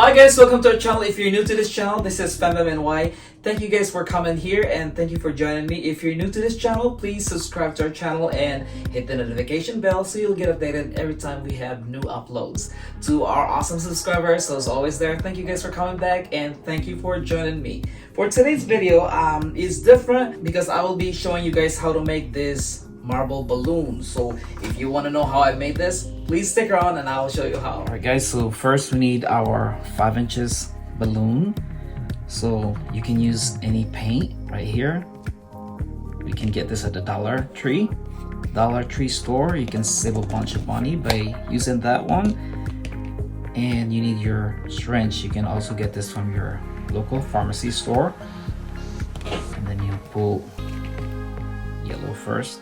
Hi guys, welcome to our channel. If you're new to this channel, this is FemMNY. Thank you guys for coming here and thank you for joining me. If you're new to this channel, please subscribe to our channel and hit the notification bell so you'll get updated every time we have new uploads. To our awesome subscribers, those always there, thank you guys for coming back and thank you for joining me. For today's video is different because I will be showing you guys how to make this marble balloon. So if you want to know how I made this, please stick around and I will show you how. Alright guys, so first we need our 5 inches balloon. So you can use any paint right here. We can get this at the Dollar Tree store. You can save a bunch of money by using that one. And you need your syringe. You can also get this from your local pharmacy store. And then you pull yellow first.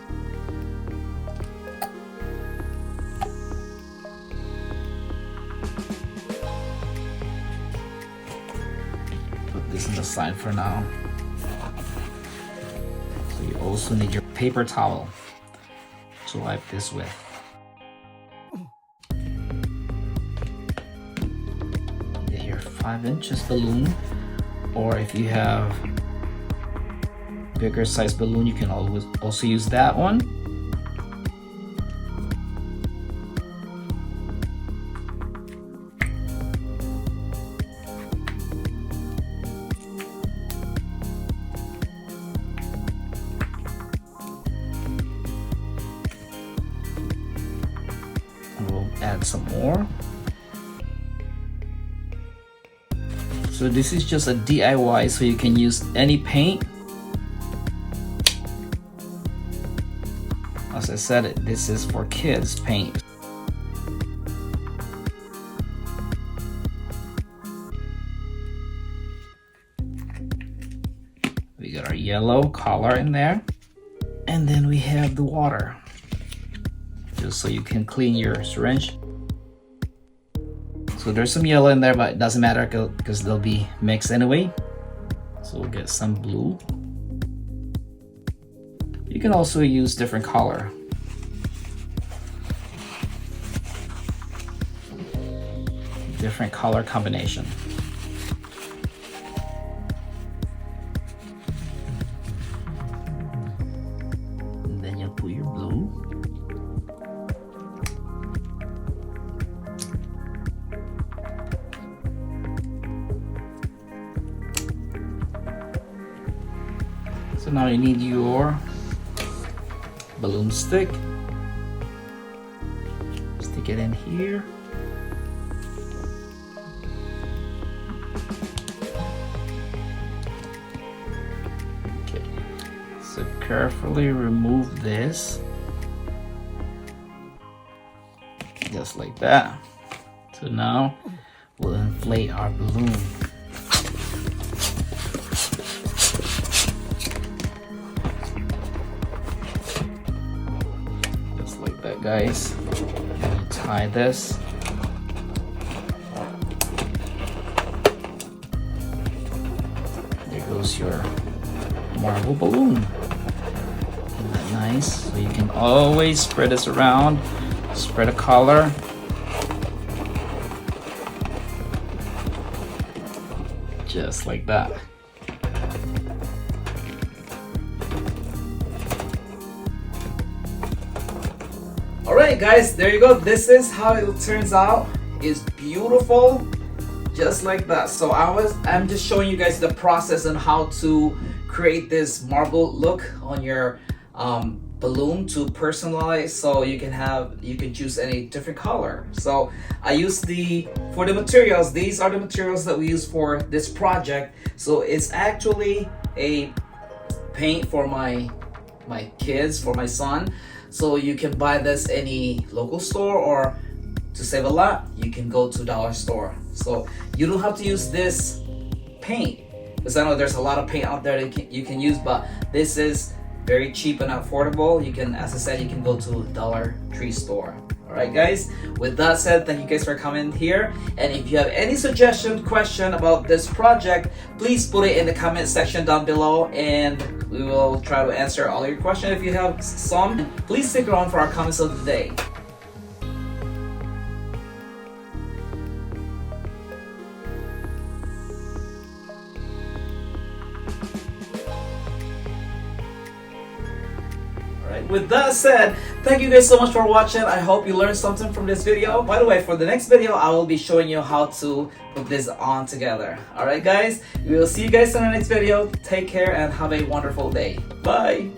This on the side for now. So you also need your paper towel to wipe this with. Get your 5 inches balloon, or if you have bigger size balloon, you can always also use that one. We'll add some more. So this is just a DIY, so you can use any paint. As I said, this is for kids paint. We got our yellow color in there, and then we have the water. Just so you can clean your syringe. So there's some yellow in there, but it doesn't matter because they'll be mixed anyway. So we'll get some blue. You can also use different color. Different color combination. And then you'll put your blue. So now you need your balloon stick. Stick it in here. Okay. So carefully remove this. Just like that. So now we'll inflate our balloon. Guys, you tie this. There goes your marble balloon. Isn't that nice? So you can always spread this around, spread a color. Just like that. Alright guys, there you go. This is how it turns out. It's beautiful, just like that. So I'm just showing you guys the process on how to create this marble look on your balloon to personalize. So you can choose any different color. So I use for the materials. These are the materials that we use for this project. So it's actually a paint for my kids, for my son. So you can buy this any local store, or to save a lot, you can go to dollar store. So you don't have to use this paint, because I know there's a lot of paint out there that you can use, but this is very cheap and affordable. You can, as I said, you can go to Dollar Tree store. Alright guys, with that said, thank you guys for coming here, and if you have any suggestion, question about this project, please put it in the comment section down below and we will try to answer all your questions if you have some. Please stick around for our comments of the day. Alright, with that said, thank you guys so much for watching. I hope you learned something from this video. By the way, for the next video, I will be showing you how to put this on together. Alright guys, we will see you guys in the next video. Take care and have a wonderful day. Bye!